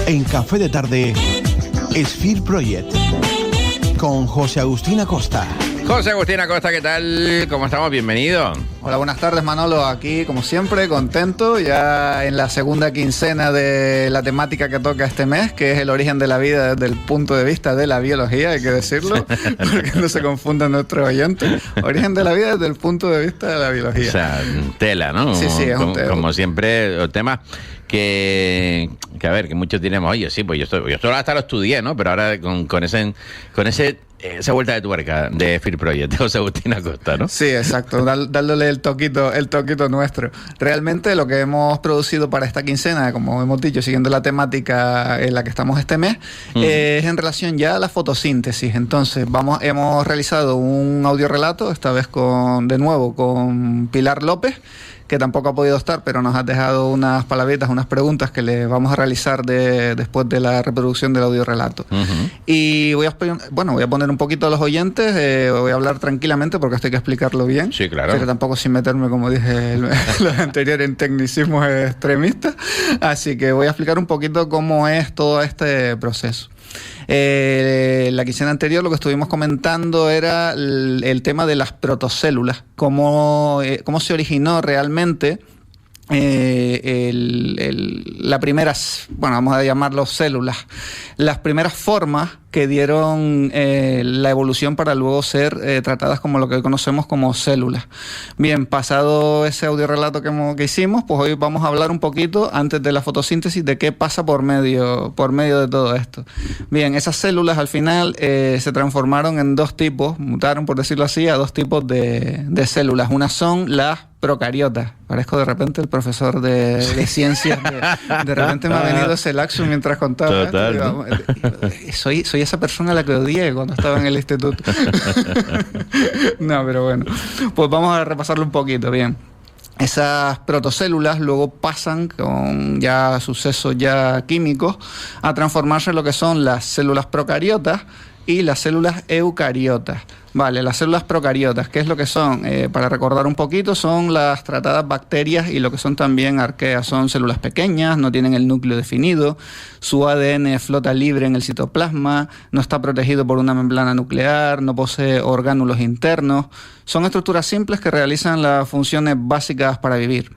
En Café de Tarde, Sphere Project, con José Agustín Acosta. José Agustín Acosta, ¿qué tal? ¿Cómo estamos? Bienvenido. Hola, buenas tardes, Manolo. Aquí, como siempre, contento, ya en la segunda quincena de la temática que toca este mes, que es el origen de la vida desde el punto de vista de la biología, hay que decirlo, porque no se confundan nuestros oyentes. Origen de la vida desde el punto de vista de la biología. O sea, tela, ¿no? Sí, es un tema. Como siempre, el tema que a ver, que muchos diremos, oye, sí, pues yo esto hasta lo estudié, ¿no? Pero ahora con esa vuelta de tuerca de Sphere Project, de José Agustín Acosta, ¿no? Sí, exacto, dándole el toquito nuestro. Realmente lo que hemos producido para esta quincena, como hemos dicho, siguiendo la temática en la que estamos este mes, es en relación ya a la fotosíntesis. Entonces, hemos realizado un audiorelato, esta vez de nuevo con Pilar López, que tampoco ha podido estar, pero nos ha dejado unas palabritas, unas preguntas que le vamos a realizar después de la reproducción del audiorelato. Y voy a poner un poquito a los oyentes, voy a hablar tranquilamente porque esto hay que explicarlo bien. Sí, claro. Pero tampoco sin meterme, como dije los anteriores, en tecnicismos extremistas. Así que voy a explicar un poquito cómo es todo este proceso. La quincena anterior lo que estuvimos comentando era el tema de las protocélulas, cómo se originó realmente la primera, vamos a llamarlo células, las primeras formas que dieron la evolución para luego ser tratadas como lo que hoy conocemos como células. Bien, pasado ese audiorelato que hicimos, pues hoy vamos a hablar un poquito, antes de la fotosíntesis, de qué pasa por medio de todo esto. Bien, esas células al final se transformaron en dos tipos, mutaron, por decirlo así, a dos tipos de células. Una son las procariotas. Parezco de repente el profesor de ciencias. De repente me ha venido ese laxo mientras contaba. Total, ¿no? Soy esa persona a la que odié cuando estaba en el instituto. No, pero bueno. Pues vamos a repasarlo un poquito, bien. Esas protocélulas luego pasan con ya sucesos ya químicos a transformarse en lo que son las células procariotas y las células eucariotas. Vale, las células procariotas, ¿qué es lo que son? Para recordar un poquito, son las tratadas bacterias y lo que son también arqueas. Son células pequeñas, no tienen el núcleo definido, su ADN flota libre en el citoplasma, no está protegido por una membrana nuclear, no posee orgánulos internos. Son estructuras simples que realizan las funciones básicas para vivir.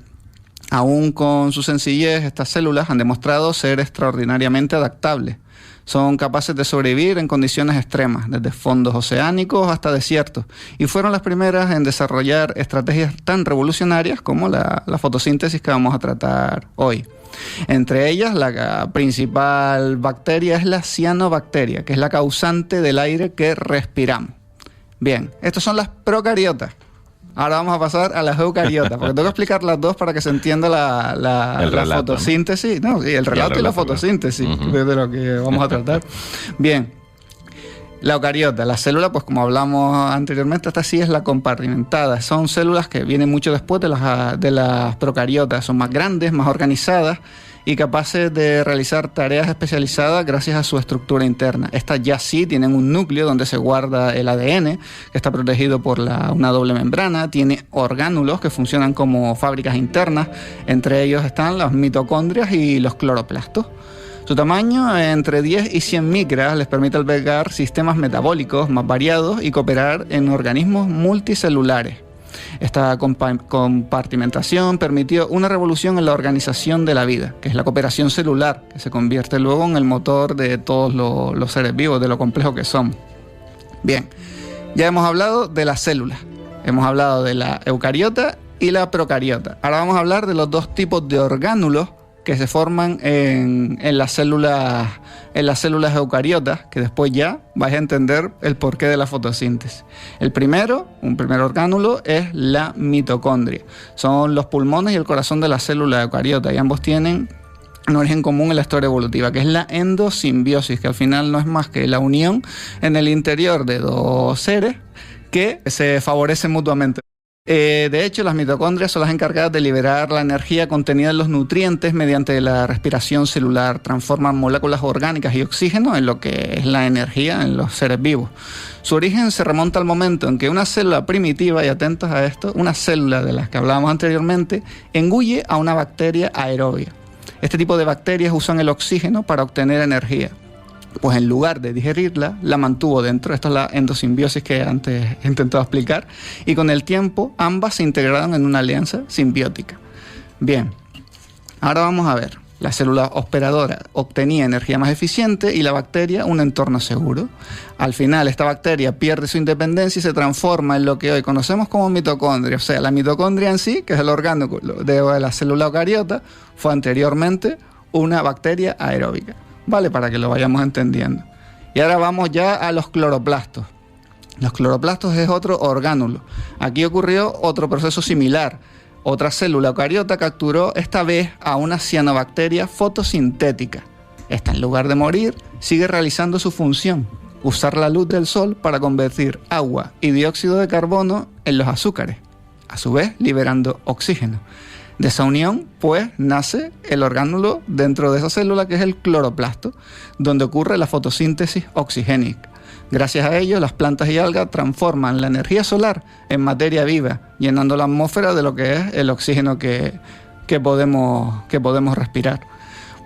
Aún con su sencillez, estas células han demostrado ser extraordinariamente adaptables. Son capaces de sobrevivir en condiciones extremas, desde fondos oceánicos hasta desiertos, y fueron las primeras en desarrollar estrategias tan revolucionarias como la fotosíntesis que vamos a tratar hoy. Entre ellas, la principal bacteria es la cianobacteria, que es la causante del aire que respiramos. Bien, estas son las procariotas. Ahora vamos a pasar a las eucariotas, porque tengo que explicar las dos para que se entienda la fotosíntesis, ¿no? Sí, el relato y la fotosíntesis, de lo que vamos a tratar. Bien, la eucariota, la célula, pues como hablamos anteriormente, esta sí es la compartimentada. Son células que vienen mucho después de las procariotas, son más grandes, más organizadas y capaces de realizar tareas especializadas gracias a su estructura interna. Estas ya sí tienen un núcleo donde se guarda el ADN, que está protegido por una doble membrana, tiene orgánulos que funcionan como fábricas internas, entre ellos están las mitocondrias y los cloroplastos. Su tamaño, entre 10 y 100 micras, les permite albergar sistemas metabólicos más variados y cooperar en organismos multicelulares. Esta compartimentación permitió una revolución en la organización de la vida, que es la cooperación celular, que se convierte luego en el motor de todos los seres vivos, de lo complejo que somos. Bien, ya hemos hablado de las células, hemos hablado de la eucariota y la procariota. Ahora vamos a hablar de los dos tipos de orgánulos que se forman en las células eucariotas, que después ya vais a entender el porqué de la fotosíntesis. Un primer orgánulo es la mitocondria. Son los pulmones y el corazón de la célula eucariota, y ambos tienen un origen común en la historia evolutiva, que es la endosimbiosis, que al final no es más que la unión en el interior de dos seres que se favorecen mutuamente. De hecho, las mitocondrias son las encargadas de liberar la energía contenida en los nutrientes mediante la respiración celular. Transforman moléculas orgánicas y oxígeno en lo que es la energía en los seres vivos. Su origen se remonta al momento en que una célula primitiva, y atentos a esto, una célula de las que hablábamos anteriormente, engulle a una bacteria aerobia. Este tipo de bacterias usan el oxígeno para obtener energía. Pues en lugar de digerirla, la mantuvo dentro. Esta es la endosimbiosis que antes he intentado explicar. Y con el tiempo, ambas se integraron en una alianza simbiótica. Bien, ahora vamos a ver. La célula hospedadora obtenía energía más eficiente y la bacteria un entorno seguro. Al final, esta bacteria pierde su independencia y se transforma en lo que hoy conocemos como mitocondria. O sea, la mitocondria en sí, que es el orgánulo de la célula eucariota, fue anteriormente una bacteria aeróbica. ¿Vale? Para que lo vayamos entendiendo. Y ahora vamos ya a los cloroplastos. Los cloroplastos es otro orgánulo. Aquí ocurrió otro proceso similar. Otra célula eucariota capturó esta vez a una cianobacteria fotosintética. Esta, en lugar de morir, sigue realizando su función: usar la luz del sol para convertir agua y dióxido de carbono en los azúcares, a su vez liberando oxígeno. De esa unión, pues, nace el orgánulo dentro de esa célula que es el cloroplasto, donde ocurre la fotosíntesis oxigénica. Gracias a ello, las plantas y algas transforman la energía solar en materia viva, llenando la atmósfera de lo que es el oxígeno que podemos respirar.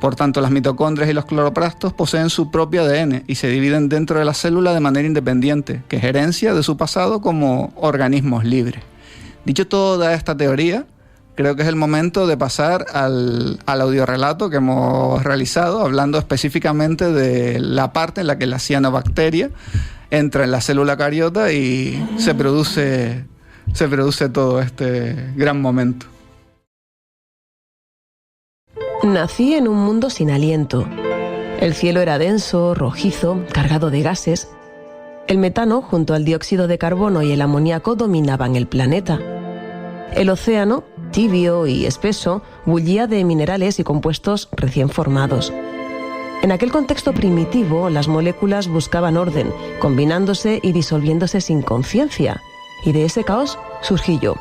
Por tanto, las mitocondrias y los cloroplastos poseen su propio ADN y se dividen dentro de la célula de manera independiente, que es herencia de su pasado como organismos libres. Dicho toda esta teoría, creo que es el momento de pasar al audiorelato que hemos realizado, hablando específicamente de la parte en la que la cianobacteria entra en la célula eucariota y se produce todo este gran momento. Nací en un mundo sin aliento. El cielo era denso, rojizo, cargado de gases. El metano, junto al dióxido de carbono y el amoníaco, dominaban el planeta. El océano, tibio y espeso, bullía de minerales y compuestos recién formados. En aquel contexto primitivo, las moléculas buscaban orden, combinándose y disolviéndose sin conciencia. Y de ese caos surgí yo.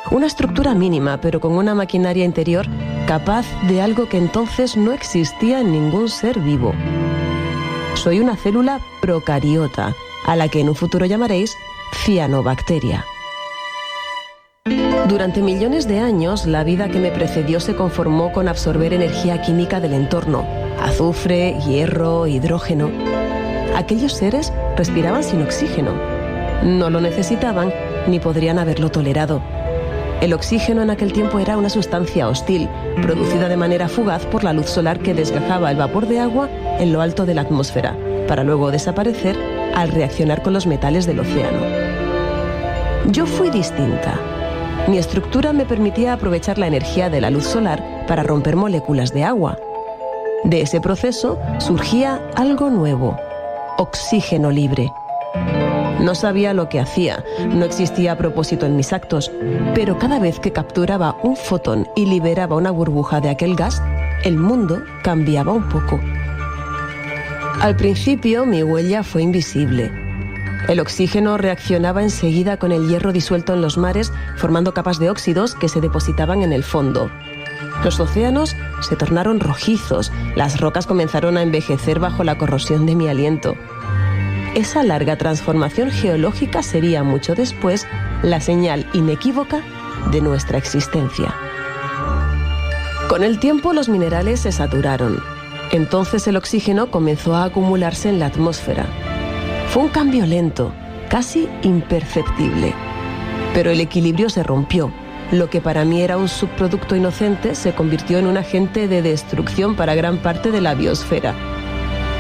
Una estructura mínima, pero con una maquinaria interior capaz de algo que entonces no existía en ningún ser vivo. Soy una célula procariota, a la que en un futuro llamaréis cianobacteria. Durante millones de años, la vida que me precedió se conformó con absorber energía química del entorno: azufre, hierro, hidrógeno. Aquellos seres respiraban sin oxígeno. No lo necesitaban ni podrían haberlo tolerado. El oxígeno en aquel tiempo era una sustancia hostil, producida de manera fugaz por la luz solar que desgajaba el vapor de agua en lo alto de la atmósfera, para luego desaparecer al reaccionar con los metales del océano. Yo fui distinta. Mi estructura me permitía aprovechar la energía de la luz solar para romper moléculas de agua. De ese proceso surgía algo nuevo: oxígeno libre. No sabía lo que hacía, no existía propósito en mis actos, pero cada vez que capturaba un fotón y liberaba una burbuja de aquel gas, el mundo cambiaba un poco. Al principio mi huella fue invisible. El oxígeno reaccionaba enseguida con el hierro disuelto en los mares, formando capas de óxidos que se depositaban en el fondo. Los océanos se tornaron rojizos, las rocas comenzaron a envejecer bajo la corrosión de mi aliento. Esa larga transformación geológica sería mucho después la señal inequívoca de nuestra existencia. Con el tiempo los minerales se saturaron. Entonces el oxígeno comenzó a acumularse en la atmósfera. Fue un cambio lento, casi imperceptible. Pero el equilibrio se rompió. Lo que para mí era un subproducto inocente se convirtió en un agente de destrucción para gran parte de la biosfera.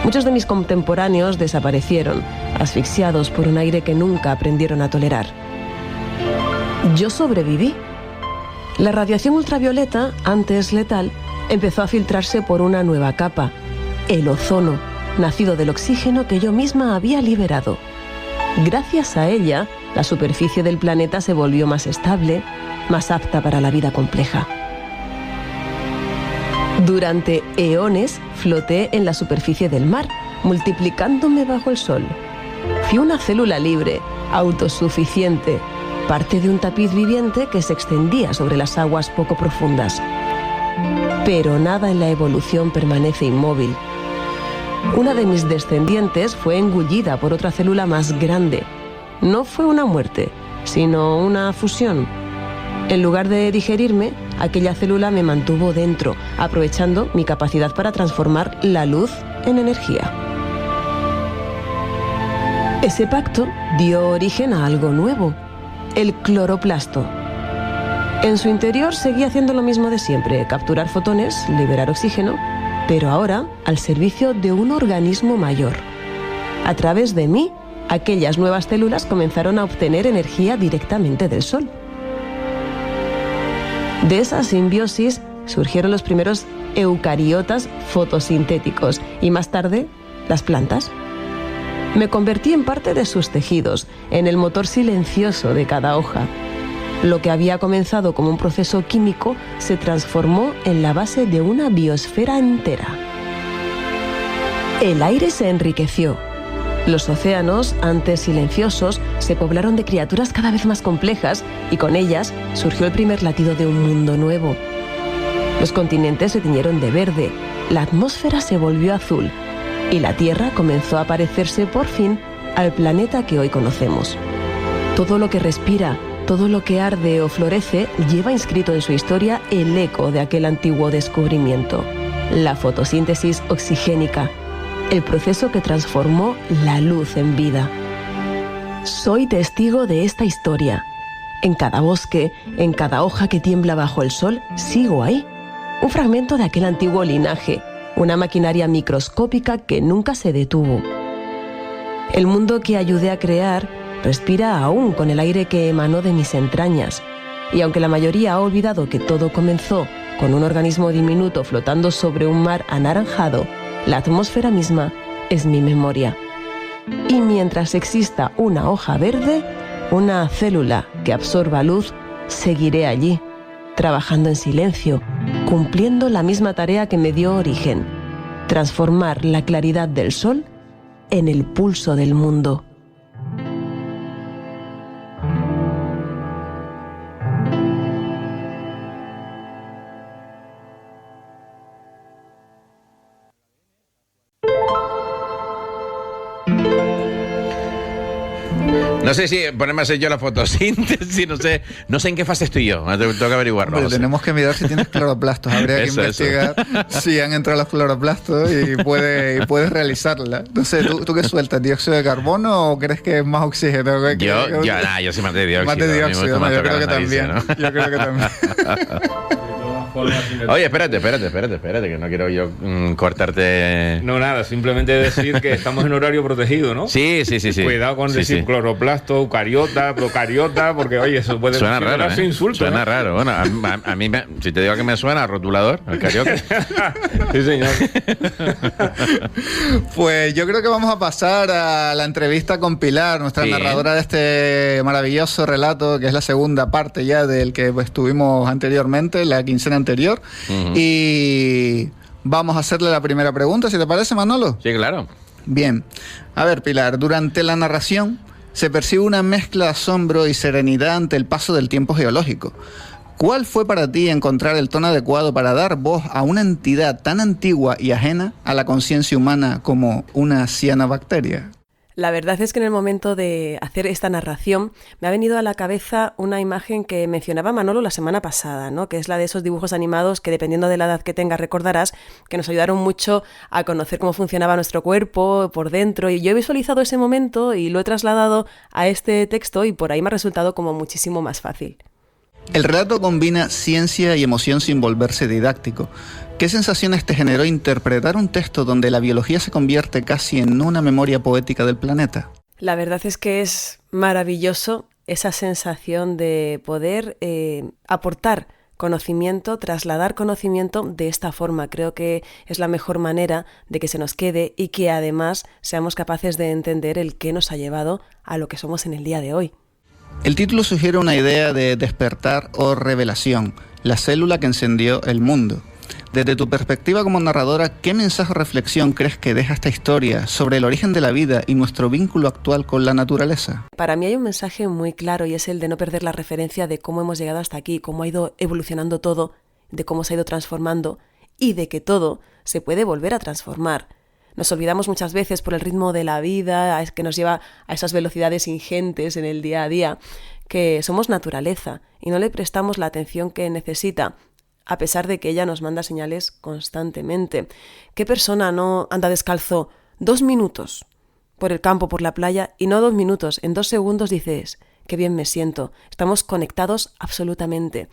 Muchos de mis contemporáneos desaparecieron, asfixiados por un aire que nunca aprendieron a tolerar. Yo sobreviví. La radiación ultravioleta, antes letal, empezó a filtrarse por una nueva capa, el ozono, nacido del oxígeno que yo misma había liberado. Gracias a ella, la superficie del planeta se volvió más estable, más apta para la vida compleja. Durante eones floté en la superficie del mar, multiplicándome bajo el sol. Fui una célula libre, autosuficiente, parte de un tapiz viviente que se extendía sobre las aguas poco profundas. Pero nada en la evolución permanece inmóvil. Una de mis descendientes fue engullida por otra célula más grande. No fue una muerte, sino una fusión. En lugar de digerirme, aquella célula me mantuvo dentro, aprovechando mi capacidad para transformar la luz en energía. Ese pacto dio origen a algo nuevo, el cloroplasto. En su interior seguía haciendo lo mismo de siempre, capturar fotones, liberar oxígeno, pero ahora al servicio de un organismo mayor. A través de mí, aquellas nuevas células comenzaron a obtener energía directamente del sol. De esa simbiosis surgieron los primeros eucariotas fotosintéticos y más tarde las plantas. Me convertí en parte de sus tejidos, en el motor silencioso de cada hoja. Lo que había comenzado como un proceso químico se transformó en la base de una biosfera entera. El aire se enriqueció. Los océanos, antes silenciosos, se poblaron de criaturas cada vez más complejas y con ellas surgió el primer latido de un mundo nuevo. Los continentes se tiñeron de verde, la atmósfera se volvió azul y la Tierra comenzó a parecerse por fin al planeta que hoy conocemos. Todo lo que respira, todo lo que arde o florece lleva inscrito en su historia el eco de aquel antiguo descubrimiento, la fotosíntesis oxigénica, el proceso que transformó la luz en vida. Soy testigo de esta historia. En cada bosque, en cada hoja que tiembla bajo el sol, sigo ahí. Un fragmento de aquel antiguo linaje, una maquinaria microscópica que nunca se detuvo. El mundo que ayudé a crear respira aún con el aire que emanó de mis entrañas. Y aunque la mayoría ha olvidado que todo comenzó con un organismo diminuto flotando sobre un mar anaranjado, la atmósfera misma es mi memoria. Y mientras exista una hoja verde, una célula que absorba luz, seguiré allí, trabajando en silencio, cumpliendo la misma tarea que me dio origen: transformar la claridad del sol en el pulso del mundo. No sé si ponerme a hacer yo la fotosíntesis, no sé en qué fase estoy yo. Tengo que averiguarlo. Hombre, tenemos que mirar si tienes cloroplastos. Habría que investigar si han entrado los cloroplastos y puedes realizarla. No sé, ¿tú qué sueltas? ¿Dióxido de carbono o crees que es más oxígeno? Yo soy más de dióxido. Más de dióxido, yo creo que también. ¿No? Yo creo que también. Oye, espérate, que no quiero yo cortarte. No, nada, simplemente decir que estamos en horario protegido, ¿no? Sí. Cuidado con decir cloroplasto, eucariota, procariota, porque, oye, eso puede suena raro, su insulto. Suena raro. Bueno, a mí, si te digo que me suena a rotulador, eucariota. Sí, señor. Pues yo creo que vamos a pasar a la entrevista con Pilar, nuestra narradora de este maravilloso relato, que es la segunda parte ya del que estuvimos anteriormente, la quincena anterior. Y vamos a hacerle la primera pregunta, si te parece, Manolo. Sí, claro. Bien. A ver, Pilar, durante la narración se percibe una mezcla de asombro y serenidad ante el paso del tiempo geológico. ¿Cuál fue para ti encontrar el tono adecuado para dar voz a una entidad tan antigua y ajena a la conciencia humana como una cianobacteria? La verdad es que en el momento de hacer esta narración me ha venido a la cabeza una imagen que mencionaba Manolo la semana pasada, ¿no? Que es la de esos dibujos animados que, dependiendo de la edad que tengas, recordarás que nos ayudaron mucho a conocer cómo funcionaba nuestro cuerpo por dentro. Y yo he visualizado ese momento y lo he trasladado a este texto y por ahí me ha resultado como muchísimo más fácil. El relato combina ciencia y emoción sin volverse didáctico. ¿Qué sensaciones te generó interpretar un texto donde la biología se convierte casi en una memoria poética del planeta? La verdad es que es maravilloso esa sensación de poder aportar conocimiento, trasladar conocimiento de esta forma. Creo que es la mejor manera de que se nos quede y que además seamos capaces de entender el qué nos ha llevado a lo que somos en el día de hoy. El título sugiere una idea de despertar o revelación, la célula que encendió el mundo. Desde tu perspectiva como narradora, ¿qué mensaje o reflexión crees que deja esta historia sobre el origen de la vida y nuestro vínculo actual con la naturaleza? Para mí hay un mensaje muy claro y es el de no perder la referencia de cómo hemos llegado hasta aquí, cómo ha ido evolucionando todo, de cómo se ha ido transformando y de que todo se puede volver a transformar. Nos olvidamos muchas veces por el ritmo de la vida, que nos lleva a esas velocidades ingentes en el día a día, que somos naturaleza y no le prestamos la atención que necesita a pesar de que ella nos manda señales constantemente. ¿Qué persona no anda descalzo 2 minutos por el campo, por la playa, y no 2 minutos, en 2 segundos dices, qué bien me siento? Estamos conectados absolutamente,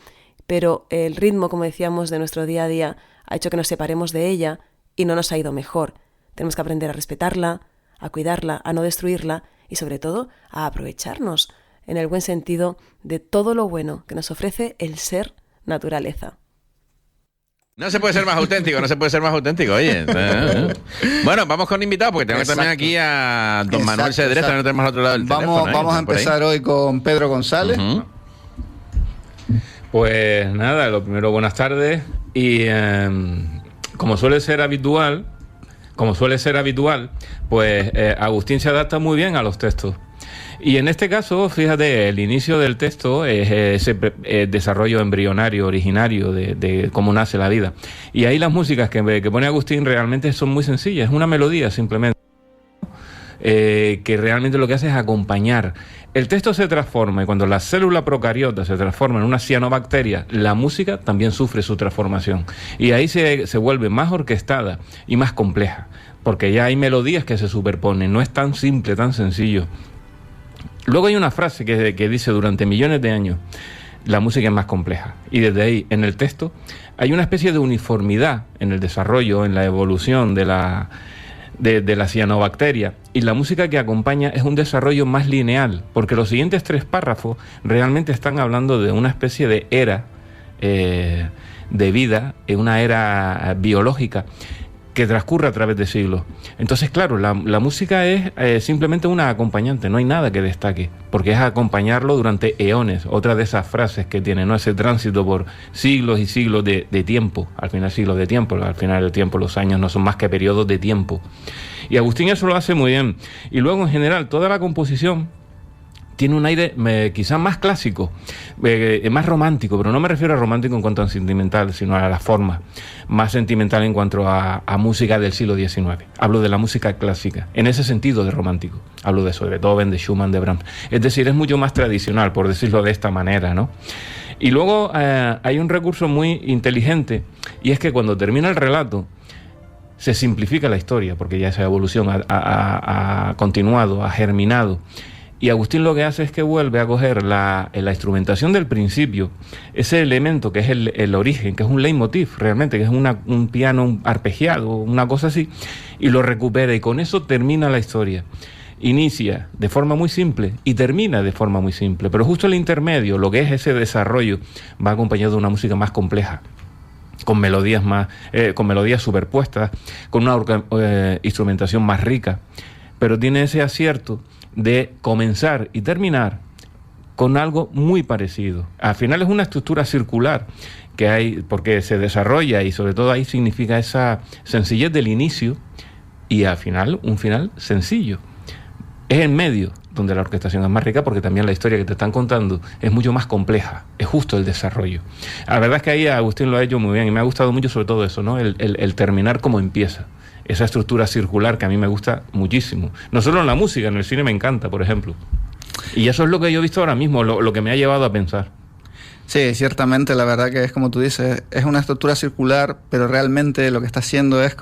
pero el ritmo, como decíamos, de nuestro día a día ha hecho que nos separemos de ella y no nos ha ido mejor. Tenemos que aprender a respetarla, a cuidarla, a no destruirla y sobre todo a aprovecharnos, en el buen sentido, de todo lo bueno que nos ofrece el ser naturaleza. No se puede ser más auténtico, no se puede ser más auténtico, oye. Bueno, vamos con invitados, porque tenemos también aquí a don Manuel Cedrés, también lo tenemos al otro lado del teléfono. Vamos a empezar hoy con Pedro González. Pues nada, lo primero, buenas tardes. Y como suele ser habitual, pues Agustín se adapta muy bien a los textos. Y en este caso, fíjate, el inicio del texto es ese desarrollo embrionario, originario de cómo nace la vida. Y ahí las músicas que pone Agustín realmente son muy sencillas, es una melodía simplemente, que realmente lo que hace es acompañar. El texto se transforma y cuando la célula procariota se transforma en una cianobacteria, la música también sufre su transformación. Y ahí se vuelve más orquestada y más compleja, porque ya hay melodías que se superponen, no es tan simple, tan sencillo. Luego hay una frase que dice: durante millones de años la música es más compleja. Y desde ahí, en el texto, hay una especie de uniformidad en el desarrollo, en la evolución de la cianobacteria. Y la música que acompaña es un desarrollo más lineal, porque los siguientes 3 párrafos realmente están hablando de una especie de era de vida, una era biológica, que transcurre a través de siglos. Entonces, claro, la música es simplemente una acompañante, no hay nada que destaque, porque es acompañarlo durante eones. Otra de esas frases que tiene, ¿no? Ese tránsito por siglos y siglos de tiempo, al final siglos de tiempo, al final del tiempo los años no son más que periodos de tiempo. Y Agustín eso lo hace muy bien. Y luego, en general, toda la composición tiene un aire quizás más clásico, más romántico, pero no me refiero a romántico en cuanto a sentimental, sino a la forma, más sentimental en cuanto a música del siglo XIX. Hablo de la música clásica, en ese sentido de romántico. Hablo de eso, de Beethoven, de Schumann, de Brahms. Es decir, es mucho más tradicional, por decirlo de esta manera, ¿no? Y luego hay un recurso muy inteligente, y es que cuando termina el relato, se simplifica la historia, porque ya esa evolución ha continuado, ha germinado. Y Agustín lo que hace es que vuelve a coger la instrumentación del principio, ese elemento que es el origen, que es un leitmotiv realmente, que es un piano arpegiado, una cosa así, y lo recupera, y con eso termina la historia. Inicia de forma muy simple y termina de forma muy simple, pero justo el intermedio, lo que es ese desarrollo, va acompañado de una música más compleja, con melodías superpuestas, con una instrumentación más rica, pero tiene ese acierto de comenzar y terminar con algo muy parecido. Al final es una estructura circular que hay, porque se desarrolla, y sobre todo ahí significa esa sencillez del inicio y al final un final sencillo. Es en medio donde la orquestación es más rica, porque también la historia que te están contando es mucho más compleja, es justo el desarrollo. La verdad es que ahí Agustín lo ha hecho muy bien y me ha gustado mucho sobre todo eso, ¿no? El terminar como empieza. Esa estructura circular que a mí me gusta muchísimo. No solo en la música, en el cine me encanta, por ejemplo. Y eso es lo que yo he visto ahora mismo, lo que me ha llevado a pensar. Sí, ciertamente, la verdad que es como tú dices, es una estructura circular, pero realmente lo que está haciendo es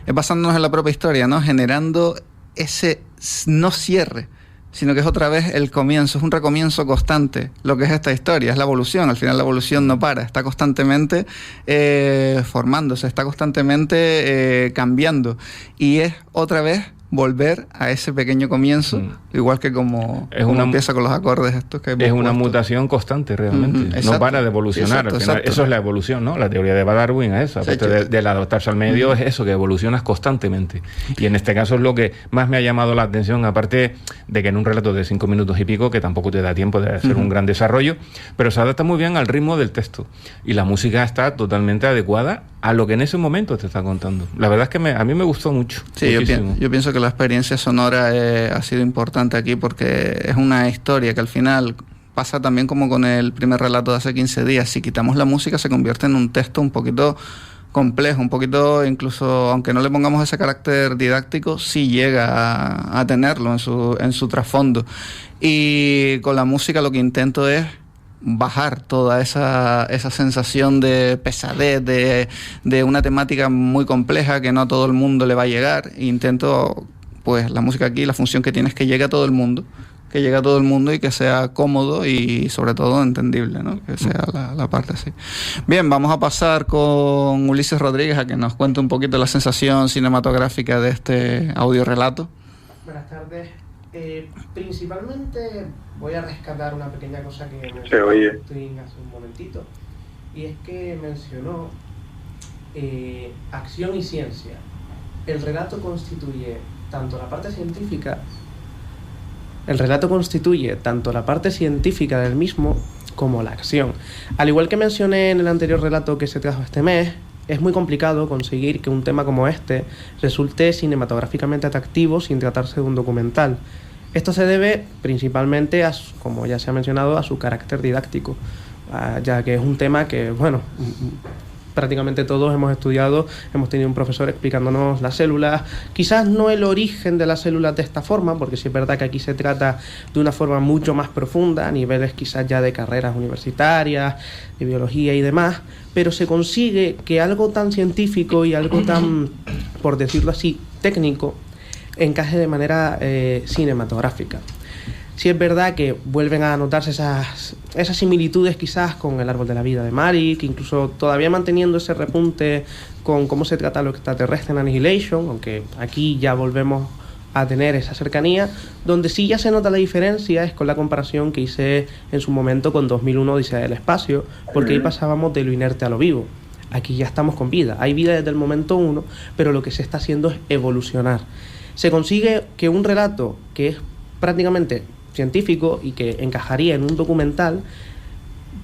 basándonos en la propia historia, ¿no? Generando ese no cierre, sino que es otra vez el comienzo, es un recomienzo constante. Lo que es esta historia, es la evolución. Al final la evolución no para, está constantemente formándose, está constantemente cambiando. Y es otra vez volver a ese pequeño comienzo, igual que como empieza con los acordes estos que hemos una puesto. Mutación constante realmente, no para de evolucionar. Exacto, al final, eso es la evolución, ¿no? La teoría de Darwin es esa, del adaptarse al medio es eso, que evolucionas constantemente. Y en este caso es lo que más me ha llamado la atención, aparte de que en un relato de 5 minutos y pico, que tampoco te da tiempo de hacer un gran desarrollo, pero se adapta muy bien al ritmo del texto. Y la música está totalmente adecuada a lo que en ese momento te está contando. La verdad es que a mí me gustó mucho. Sí, yo pienso que la experiencia sonora ha sido importante aquí, porque es una historia que al final pasa también como con el primer relato de hace 15 días. Si quitamos la música se convierte en un texto un poquito complejo, un poquito, incluso aunque no le pongamos ese carácter didáctico, sí llega a tenerlo en su trasfondo. Y con la música lo que intento es bajar toda esa sensación de pesadez, de una temática muy compleja que no a todo el mundo le va a llegar. Intento, pues la música aquí, la función que tiene es que llegue a todo el mundo, y que sea cómodo y sobre todo entendible, ¿no? Que sea la parte así. Bien, vamos a pasar con Ulises Rodríguez a que nos cuente un poquito la sensación cinematográfica de este audiorelato. Buenas tardes. Principalmente voy a rescatar una pequeña cosa que mencionó Agustín hace un momentito, y es que mencionó acción y ciencia. El relato constituye tanto la parte científica del mismo como la acción. Al igual que mencioné en el anterior relato que se trajo este mes, es muy complicado conseguir que un tema como este resulte cinematográficamente atractivo sin tratarse de un documental. Esto se debe principalmente, como ya se ha mencionado, a su carácter didáctico, ya que es un tema que, bueno, prácticamente todos hemos estudiado, hemos tenido un profesor explicándonos las células, quizás no el origen de las células de esta forma, porque sí es verdad que aquí se trata de una forma mucho más profunda, a niveles quizás ya de carreras universitarias, de biología y demás, pero se consigue que algo tan científico y algo tan, por decirlo así, técnico, encaje de manera cinematográfica. Sí es verdad que vuelven a notarse esas similitudes quizás con El árbol de la vida de Malick, incluso todavía manteniendo ese repunte con cómo se trata lo extraterrestre en Annihilation, aunque aquí ya volvemos a tener esa cercanía. Donde sí ya se nota la diferencia es con la comparación que hice en su momento con 2001 Odisea del espacio, porque ahí pasábamos de lo inerte a lo vivo. Aquí ya estamos con vida, hay vida desde el momento 1, pero lo que se está haciendo es evolucionar. Se consigue que un relato que es prácticamente científico y que encajaría en un documental,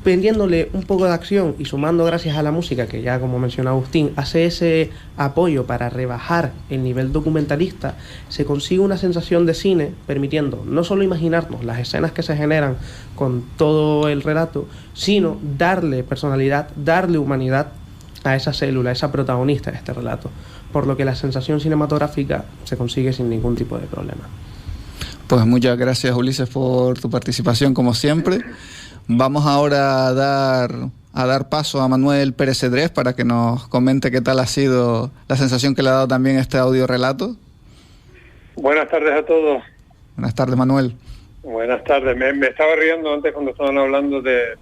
vendiéndole un poco de acción y sumando, gracias a la música que ya, como mencionó Agustín, hace ese apoyo para rebajar el nivel documentalista, se consigue una sensación de cine, permitiendo no solo imaginarnos las escenas que se generan con todo el relato, sino darle personalidad, darle humanidad a esa célula, a esa protagonista de este relato, por lo que la sensación cinematográfica se consigue sin ningún tipo de problema. Pues muchas gracias, Ulises, por tu participación, como siempre. Vamos ahora a dar paso a Manuel Pérez Cedrés para que nos comente qué tal ha sido la sensación que le ha dado también este audiorelato. Buenas tardes a todos. Buenas tardes, Manuel. Buenas tardes. Me estaba riendo antes cuando estaban hablando de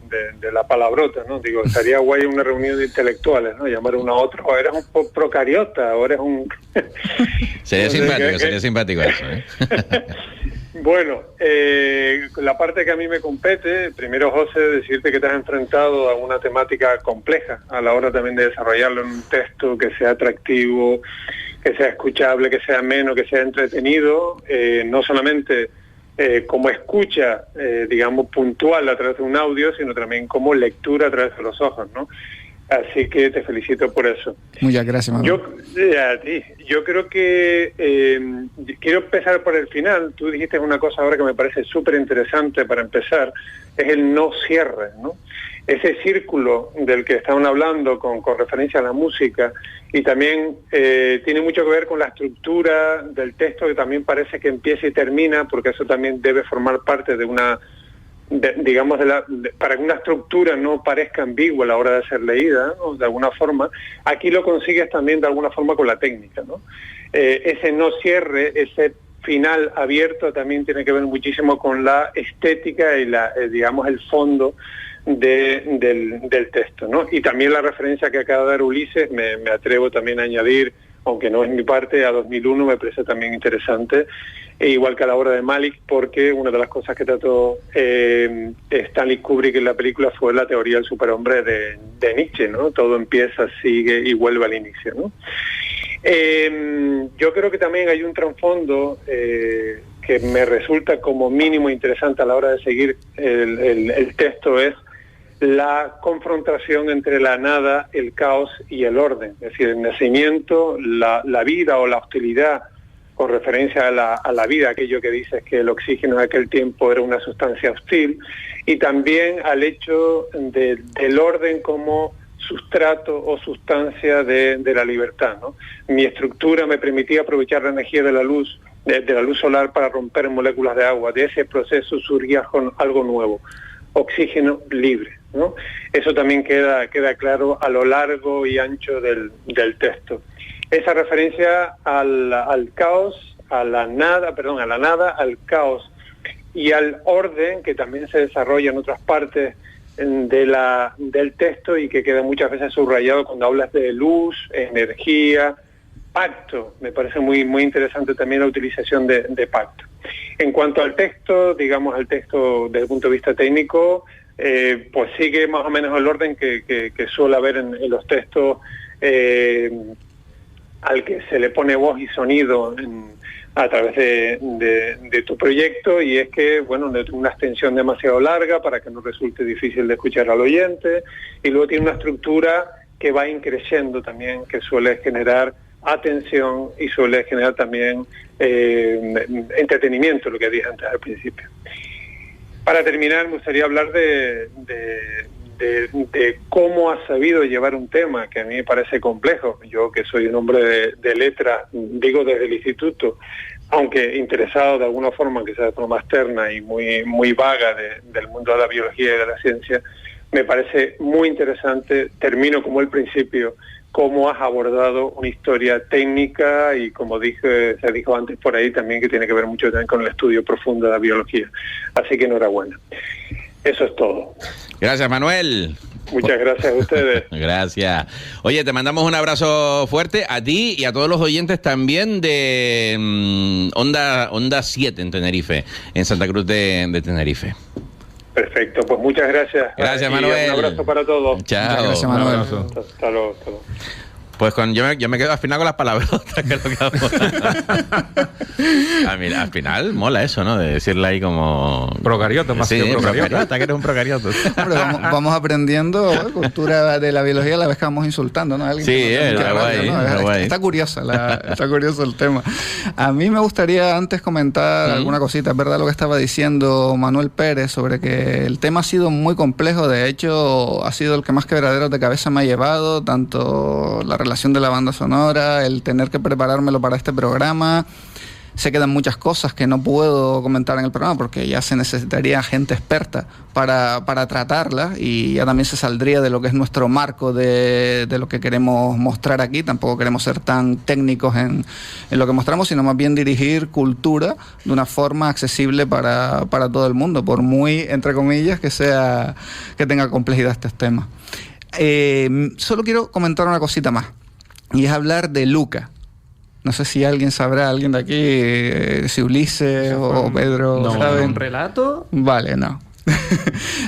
la palabrota, ¿no? Digo, estaría guay una reunión de intelectuales, ¿no? Llamar uno a otro, o eres un procariota, o eres un... sería simpático eso, ¿eh? Bueno, la parte que a mí me compete, primero, José, decirte que te has enfrentado a una temática compleja a la hora también de desarrollarlo en un texto que sea atractivo, que sea escuchable, que sea ameno, que sea entretenido, no solamente como escucha, digamos, puntual a través de un audio, sino también como lectura a través de los ojos, ¿no? Así que te felicito por eso. Muchas gracias, Manuel. Yo creo que quiero empezar por el final. Tú dijiste una cosa ahora que me parece súper interesante para empezar, es el no cierre, ¿no? Ese círculo del que estaban hablando con referencia a la música, y también tiene mucho que ver con la estructura del texto, que también parece que empieza y termina, porque eso también debe formar parte de una... digamos, para que una estructura no parezca ambigua a la hora de ser leída, ¿no? De alguna forma, aquí lo consigues también de alguna forma con la técnica, ¿no? Ese no cierre, ese final abierto también tiene que ver muchísimo con la estética y digamos, el fondo del texto, ¿no? Y también la referencia que acaba de dar Ulises, me atrevo también a añadir, aunque no es mi parte, a 2001 me parece también interesante, e igual que a la obra de Malick, porque una de las cosas que trató Stanley Kubrick en la película fue la teoría del superhombre de Nietzsche, ¿no? Todo empieza, sigue y vuelve al inicio, ¿no? Yo creo que también hay un trasfondo que me resulta como mínimo interesante a la hora de seguir el texto, es la confrontación entre la nada, el caos y el orden, es decir, el nacimiento, la vida o la hostilidad, con referencia a la vida, aquello que dices que el oxígeno en aquel tiempo era una sustancia hostil, y también al hecho del orden como sustrato o sustancia de la libertad, ¿no? Mi estructura me permitía aprovechar la energía de la luz, de la luz solar para romper moléculas de agua. De ese proceso surgía algo nuevo. oxígeno libre, ¿no? Eso también queda claro a lo largo y ancho del texto. Esa referencia al caos, a la nada, al caos y al orden, que también se desarrolla en otras partes del texto y que queda muchas veces subrayado cuando hablas de luz, energía, pacto. Me parece muy, muy interesante también la utilización de pacto. En cuanto al texto, digamos, el texto desde el punto de vista técnico, pues sigue más o menos el orden que suele haber en los textos al que se le pone voz y sonido a través de tu proyecto, y es que, bueno, no tiene una extensión demasiado larga para que no resulte difícil de escuchar al oyente, y luego tiene una estructura que va increciendo también, que suele generar atención y suele generar también entretenimiento, lo que dije antes al principio. Para terminar, me gustaría hablar de cómo has sabido llevar un tema que a mí me parece complejo. Yo, que soy un hombre de letras, digo desde el instituto, aunque interesado de alguna forma, quizás de forma externa y muy vaga del mundo de la biología y de la ciencia, me parece muy interesante, termino como el principio, cómo has abordado una historia técnica y, como se dijo antes por ahí, también que tiene que ver mucho también con el estudio profundo de la biología. Así que enhorabuena. Eso es todo. Gracias, Manuel. Muchas gracias a ustedes. Gracias. Oye, te mandamos un abrazo fuerte a ti y a todos los oyentes también de Onda 7 en Tenerife, en Santa Cruz de Tenerife. Perfecto, pues muchas gracias. Gracias, y Manuel. un abrazo para todos. Chao. Muchas gracias, Manuel. Hasta luego. Pues yo me quedo al final con las palabrotas que es lo que hago. Mira, al final mola eso, ¿no? De decirle ahí como... Procariota, más sí, que procariota, que eres un procariota. Hombre, vamos aprendiendo cultura de la biología a la vez que vamos insultando, ¿no? Alguien Sí, que está guay, ¿no? está guay. Está curioso el tema. A mí me gustaría antes comentar alguna cosita. Es verdad lo que estaba diciendo Manuel Pérez sobre que el tema ha sido muy complejo. De hecho, ha sido el que más quebraderos de cabeza me ha llevado, tanto la relación de la banda sonora, el tener que preparármelo para este programa. Se quedan muchas cosas que no puedo comentar en el programa porque ya se necesitaría gente experta para tratarlas, y ya también se saldría de lo que es nuestro marco de lo que queremos mostrar aquí. Tampoco queremos ser tan técnicos en lo que mostramos, sino más bien dirigir cultura de una forma accesible para todo el mundo, por muy, entre comillas, que tenga complejidad este tema. Solo quiero comentar una cosita más, y es hablar de Luca. No sé si alguien sabrá, alguien de aquí, si Ulises o Pedro ¿No saben. un relato? Vale, no.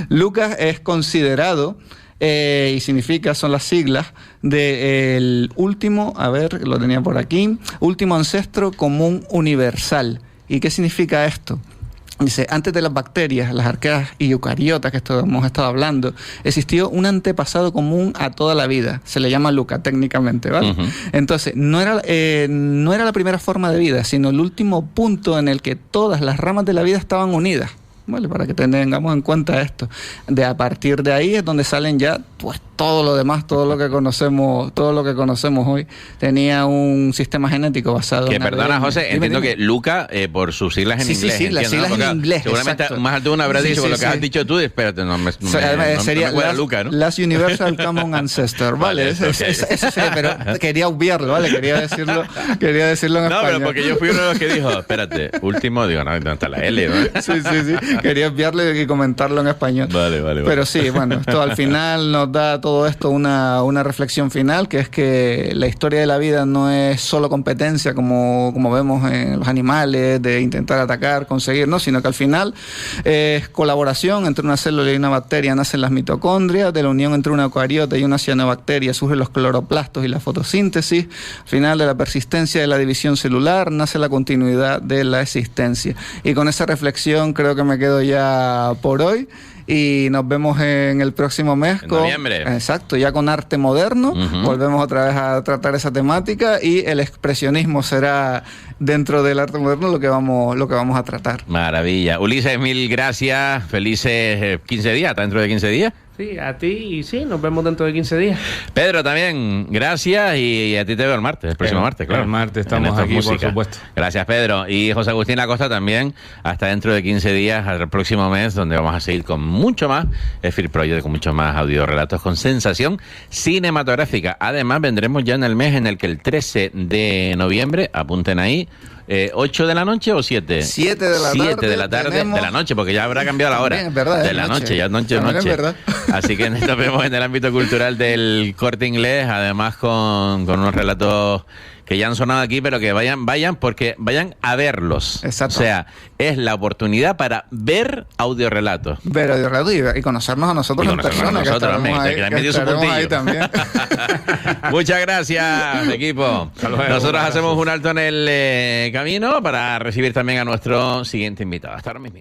Lucas es considerado, y significa, son las siglas, del último, a ver, lo tenía por aquí, último ancestro común universal. ¿Y qué significa esto? Dice, antes de las bacterias, las arqueas y eucariotas, que esto hemos estado hablando, existió un antepasado común a toda la vida. Se le llama Luca técnicamente, ¿vale? Uh-huh. Entonces, no era la primera forma de vida, sino el último punto en el que todas las ramas de la vida estaban unidas. ¿Vale? Para que tengamos en cuenta esto. A partir de ahí es donde salen ya, pues, todo lo demás, todo lo que conocemos hoy. Tenía un sistema genético basado en... Perdona, José, entiendo que Luca, por sus siglas en inglés. Sí, las siglas en inglés. Seguramente exacto. Más alto uno habrá dicho con lo que has dicho tú, espérate, no me sería Luca, ¿no? Last Universal Common Ancestor, ¿vale? Eso sería, pero quería obviarlo, ¿vale? Quería decirlo en español. No, pero porque yo fui uno de los que dijo, espérate, último, digo, no, ¿dónde está la L? ¿no? Sí. Quería obviarlo y comentarlo en español. Vale. Pero sí, bueno, esto al final nos da todo esto una reflexión final, que es que la historia de la vida no es solo competencia como vemos en los animales, de intentar atacar, conseguir, no, sino que al final es colaboración entre una célula y una bacteria. Nacen las mitocondrias, de la unión entre una eucariota y una cianobacteria surgen los cloroplastos y la fotosíntesis. Al final de la persistencia de la división celular nace la continuidad de la existencia. Y con esa reflexión creo que me quedo ya por hoy. Y nos vemos en el próximo mes. En noviembre. Exacto, ya con arte moderno. Uh-huh. Volvemos otra vez a tratar esa temática, y el expresionismo será, dentro del arte moderno, lo que vamos a tratar. Maravilla. Ulises, mil gracias. Felices 15 días, ¿está dentro de 15 días? Sí, a ti, y sí, nos vemos dentro de 15 días. Pedro, también, gracias, y a ti te veo el martes, el próximo martes, claro. El martes estamos aquí, por supuesto. Gracias, Pedro. Y José Agustín Acosta también, hasta dentro de 15 días, al próximo mes, donde vamos a seguir con mucho más Fear Project, con mucho más audiorelatos con sensación cinematográfica. Además, vendremos ya en el mes en el que el 13 de noviembre, apunten ahí, 8 de la noche o 7? 7 de la tarde. 7 de la tarde, tenemos... de la noche, porque ya habrá cambiado la hora. También, es verdad, de la noche, ya noche. Es verdad. Así que nos vemos en el ámbito cultural del Corte Inglés, además con unos relatos que ya han sonado aquí, pero que vayan a verlos. Exacto. O sea, es la oportunidad para ver audiorelatos. Ver audiorelatos y conocernos a nosotros en persona. Que también dio su puntillo. Ahí también. Muchas gracias, equipo. Nosotros hacemos un alto en el camino para recibir también a nuestro siguiente invitado. Hasta ahora mismo.